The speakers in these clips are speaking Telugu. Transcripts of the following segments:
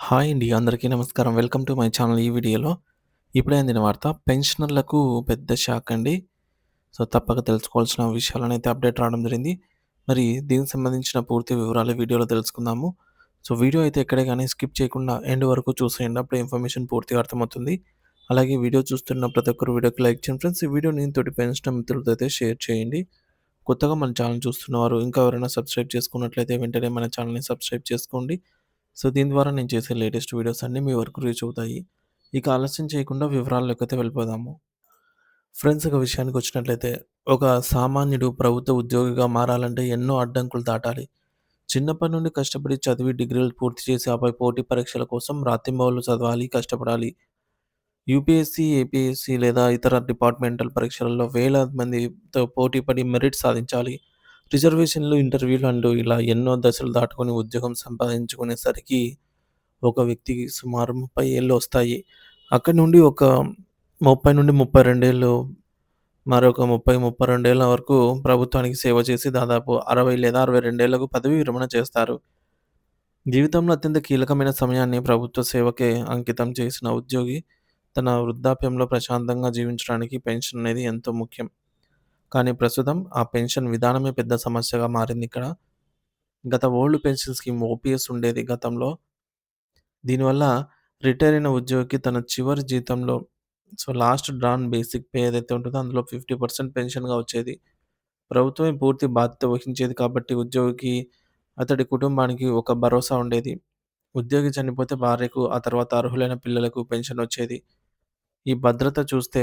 హాయ్ అండి. అందరికీ నమస్కారం. Welcome to my channel. ఈ వీడియోలో ఇప్పుడే అందిన వార్త. పెన్షనర్లకు పెద్ద షాక్ అండి. తప్పక తెలుసుకోవాల్సిన విషయాలనైతే అప్డేట్ రావడం జరిగింది. మరి దీనికి సంబంధించిన పూర్తి వివరాలు వీడియోలో తెలుసుకుందాము. వీడియో అయితే ఎక్కడే గాని స్కిప్ చేయకుండా ఎండ్ వరకు చూసేయండి. అప్పుడే ఇన్ఫర్మేషన్ పూర్తిగా అర్థమవుతుంది. అలాగే వీడియో చూస్తున్న ప్రతి ఒక్కరు వీడియోకి లైక్ చేయండి ఫ్రెండ్స్. ఈ వీడియోని తోటి పెన్షనర్ మిత్రులతో అయితే షేర్ చేయండి. కొత్తగా మన ఛానల్ చూస్తున్నవారు ఇంకా ఎవరైనా సబ్స్క్రైబ్ చేసుకున్నట్లయితే వెంటనే మన ఛానల్‌ని సబ్స్క్రైబ్ చేసుకోండి. దీని ద్వారా నేను చేసే లేటెస్ట్ వీడియోస్ అన్నీ మీ వరకు రీచ్ అవుతాయి. ఇక ఆలస్యం చేయకుండా వివరాల్లోకైతే వెళ్ళిపోదాము. ఫ్రెండ్స్ ఇక విషయానికొచ్చినట్లయితే, ఒక సామాన్యుడు ప్రభుత్వ ఉద్యోగిగా మారాలంటే ఎన్నో అడ్డంకులు దాటాలి. చిన్నప్పటి నుండి కష్టపడి చదివి డిగ్రీలు పూర్తి చేసి ఆపై పోటీ పరీక్షల కోసం రాత్రింబవళ్ళు చదవాలి, కష్టపడాలి. యూపీఎస్సీ, ఏపీఎస్సీ లేదా ఇతర డిపార్ట్‌మెంటల్ పరీక్షలలో వేలాది మందితో పోటీ పడి మెరిట్ సాధించాలి. రిజర్వేషన్‌లు, ఇంటర్వ్యూలు అంటూ ఇలా ఎన్నో దశలు దాటుకొని ఉద్యోగం సంపాదించుకునేసరికి ఒక వ్యక్తికి సుమారు 30 ఏళ్ళు వస్తాయి. అక్కడి నుండి ఒక 30-32 ఏళ్ళు మరొక 32 ఏళ్ల వరకు ప్రభుత్వానికి సేవ చేసి దాదాపు 60 లేదా 62 ఏళ్లకు పదవీ విరమణ చేస్తారు. జీవితంలో అత్యంత కీలకమైన సమయాన్ని ప్రభుత్వ సేవకే అంకితం చేసిన ఉద్యోగి తన వృద్ధాప్యంలో ప్రశాంతంగా జీవించడానికి పెన్షన్ అనేది ఎంతో ముఖ్యం. కానీ ప్రస్తుతం ఆ పెన్షన్ విధానమే పెద్ద సమస్యగా మారిందిక్కడ. గత ఓల్డ్ పెన్షన్ స్కీమ్ ఓపీఎస్ ఉండేది గతంలో. దీనివల్ల రిటైర్ అయిన ఉద్యోగికి తన చివరి జీతంలో లాస్ట్ డ్రాన్ బేసిక్ పే ఏదైతే ఉంటుందో అందులో 50% పెన్షన్‌గా వచ్చేది. ప్రభుత్వమే పూర్తి బాధ్యత వహించేది కాబట్టి ఉద్యోగికి, అతడి కుటుంబానికి ఒక భరోసా ఉండేది. ఉద్యోగి చనిపోతే భార్యకు, ఆ తర్వాత అర్హులైన పిల్లలకు పెన్షన్ వచ్చేది. ఈ భద్రత చూస్తే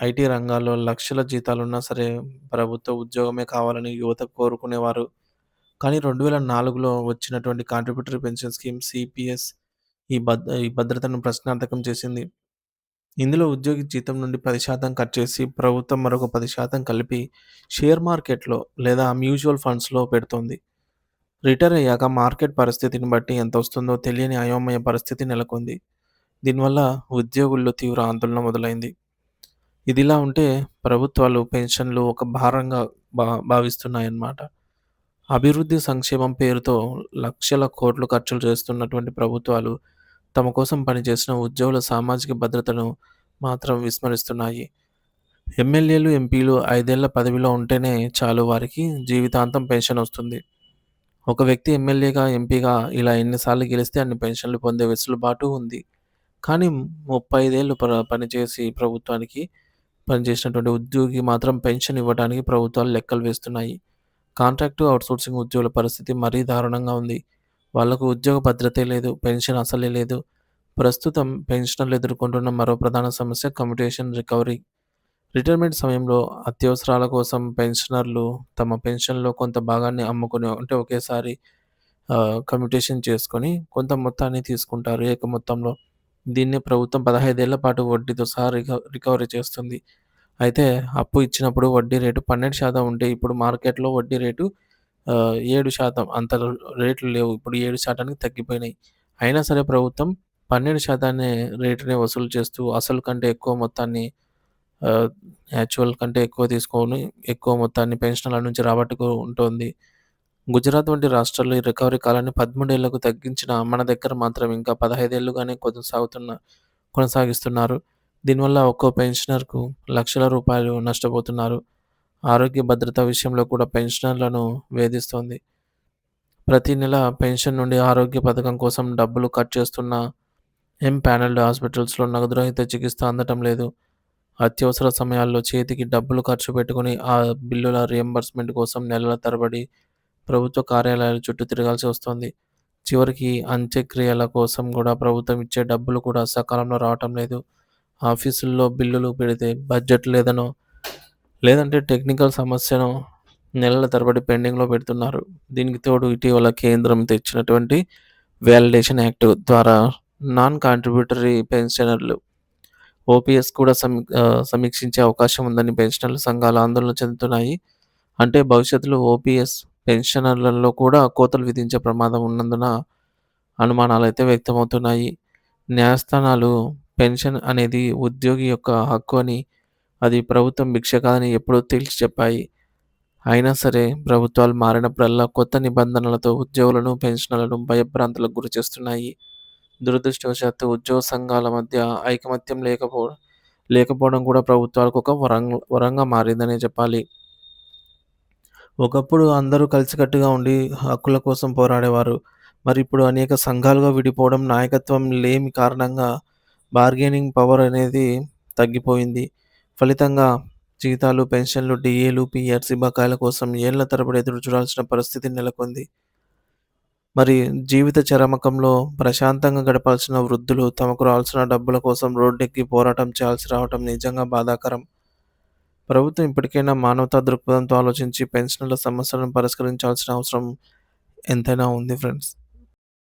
ఐటీ రంగాల్లో లక్షల జీతాలున్నా సరే ప్రభుత్వ ఉద్యోగమే కావాలని యువత కోరుకునేవారు. కానీ 2004లో వచ్చినటువంటి కాంట్రిబ్యూటరీ పెన్షన్ స్కీమ్ సీపీఎస్ ఈ భద్రతను ప్రశ్నార్థకం చేసింది. ఇందులో ఉద్యోగి జీతం నుండి 10% కట్ చేసి ప్రభుత్వం మరొక 10% కలిపి షేర్ మార్కెట్‌లో లేదా మ్యూచువల్ ఫండ్స్‌లో పెడుతోంది. రిటైర్ అయ్యాక మార్కెట్ పరిస్థితిని బట్టి ఎంతొస్తుందో తెలియని అయోమయ పరిస్థితి నెలకొంది. దీనివల్ల ఉద్యోగుల్లో తీవ్ర ఆందోళన మొదలైంది. ఇదిలా ఉంటే ప్రభుత్వాలు పెన్షన్‌లు ఒక భారంగా భావిస్తున్నాయన్నమాట. అభివృద్ధి సంక్షేమం పేరుతో లక్షల కోట్లు ఖర్చులు చేస్తున్నటువంటి ప్రభుత్వాలు తమ కోసం పనిచేసిన ఉద్యోగుల సామాజిక భద్రతను మాత్రం విస్మరిస్తున్నాయి. ఎమ్మెల్యేలు, ఎంపీలు 5 ఏళ్ల పదవిలో ఉంటేనే చాలు వారికి జీవితాంతం పెన్షన్ వస్తుంది. ఒక వ్యక్తి ఎమ్మెల్యేగా, ఎంపీగా ఇలా ఎన్నిసార్లు గెలిస్తే అన్ని పెన్షన్లు పొందే వెసులుబాటు ఉంది. కానీ 35 ఏళ్లు పనిచేసి ప్రభుత్వానికి పనిచేసినటువంటి ఉద్యోగికి మాత్రం పెన్షన్ ఇవ్వడానికి ప్రభుత్వాలు లెక్కలు వేస్తున్నాయి. కాంట్రాక్టు, ఔట్‌సోర్సింగ్ ఉద్యోగుల పరిస్థితి మరీ దారుణంగా ఉంది. వాళ్లకు ఉద్యోగ భద్రతే లేదు. పెన్షన్ అసలే లేదు. ప్రస్తుతం పెన్షనర్లు ఎదుర్కొంటున్న మరో ప్రధాన సమస్య కమ్యూటేషన్ రికవరీ. రిటైర్మెంట్ సమయంలో అత్యవసరాల కోసం పెన్షనర్లు తమ పెన్షన్‌లో కొంత భాగాన్ని అమ్ముకుని అంటే ఒకేసారి కమ్యూటేషన్ చేసుకొని కొంత మొత్తాన్ని తీసుకుంటారు ఏక మొత్తంలో. దీన్నే ప్రభుత్వం 15 ఏళ్ల పాటు వడ్డీతో సహా రికవరీ చేస్తుంది. అయితే అప్పు ఇచ్చినప్పుడు వడ్డీ రేటు 12% ఉంటే ఇప్పుడు మార్కెట్‌లో వడ్డీ రేటు 7% అంత రేట్లు లేవు. ఇప్పుడు 7%కి తగ్గిపోయినాయి. అయినా సరే ప్రభుత్వం 12% రేటునే వసూలు చేస్తూ అసలు కంటే ఎక్కువ మొత్తాన్ని ఆహ్, యాక్చువల్ కంటే ఎక్కువ తీసుకొని ఎక్కువ మొత్తాన్ని పెన్షనర్ల నుంచి రాబట్టుకుంటోంది. గుజరాత్ వంటి రాష్ట్రాల్లో ఈ రికవరీ కాలాన్ని 13 ఏళ్లకు తగ్గించినా మన దగ్గర మాత్రం ఇంకా 15 ఏళ్లుగానే కొనసాగిస్తున్నారు. దీనివల్ల ఒక్కో పెన్షనర్‌కు లక్షల రూపాయలు నష్టపోతున్నారు. ఆరోగ్య భద్రత విషయంలో కూడా పెన్షనర్లను వేధిస్తోంది. ప్రతి నెల పెన్షన్ నుండి ఆరోగ్య పథకం కోసం డబ్బులు కట్ చేస్తున్నా ఎంపానల్డ్ హాస్పిటల్స్‌లో నగదు రహిత చికిత్స అందటం లేదు. అత్యవసర సమయాల్లో చేతికి డబ్బులు ఖర్చు పెట్టుకొని ఆ బిల్లుల రీయింబర్స్‌మెంట్ కోసం నెలల తరబడి ప్రభుత్వ కార్యాలయాల చుట్టూ తిరగాల్సి వస్తోంది. చివరికి అంత్యక్రియల కోసం కూడా ప్రభుత్వం ఇచ్చే డబ్బులు కూడా సకాలంలో రావటం లేదు. ఆఫీసుల్లో బిల్లులు పెడితే బడ్జెట్ లేదనో, లేదంటే టెక్నికల్ సమస్యనో నెలల తరబడి పెండింగ్‌లో పెడుతున్నారు. దీనికి తోడు ఇటీవల కేంద్రం తెచ్చినటువంటి వాలిడేషన్ యాక్ట్ ద్వారా నాన్ కాంట్రిబ్యూటరీ పెన్షనర్లు ఓపీఎస్ కూడా సమీక్షించే అవకాశం ఉందని పెన్షనర్ల సంఘాలు ఆందోళన చెందుతున్నాయి. అంటే భవిష్యత్తులో ఓపీఎస్ పెన్షనర్లలో కూడా కోతలు విధించే ప్రమాదం ఉన్నందున అనుమానాలైతే వ్యక్తమవుతున్నాయి. న్యాయస్థానాలు పెన్షన్ అనేది ఉద్యోగి యొక్క హక్కు అని, అది ప్రభుత్వం భిక్ష కాదని ఎప్పుడో తేల్చి చెప్పాయి. అయినా సరే ప్రభుత్వాలు మారినప్పుడల్లా కొత్త నిబంధనలతో ఉద్యోగులను, పెన్షనర్లను భయభ్రాంతులకు గురిచేస్తున్నాయి. దురదృష్టవశాత్తు ఉద్యోగ సంఘాల మధ్య ఐకమత్యం లేకపోవడం కూడా ప్రభుత్వాలకు ఒక వరంగా మారిందనే చెప్పాలి. ఒకప్పుడు అందరూ కలిసికట్టుగా ఉండి హక్కుల కోసం పోరాడేవారు. మరి ఇప్పుడు అనేక సంఘాలుగా విడిపోవడం, నాయకత్వం లేమి కారణంగా బార్గెనింగ్ పవర్ అనేది తగ్గిపోయింది. ఫలితంగా జీతాలు, పెన్షన్లు, డీఏలు, పీఆర్సీ బకాయిల కోసం ఏళ్ల తరబడి ఎదురు చూడాల్సిన పరిస్థితి నెలకొంది. మరి జీవిత చరమకంలో ప్రశాంతంగా గడపాల్సిన వృద్ధులు తమకు రావాల్సిన డబ్బుల కోసం రోడ్డెక్కి పోరాటం చేయాల్సి రావటం నిజంగా బాధాకరం. ప్రభుత్వం ఇప్పటికైనా మానవతా దృక్పథంతో ఆలోచించి పెన్షనర్ల సమస్యలను పరిష్కరించాల్సిన అవసరం ఎంతైనా ఉంది ఫ్రెండ్స్.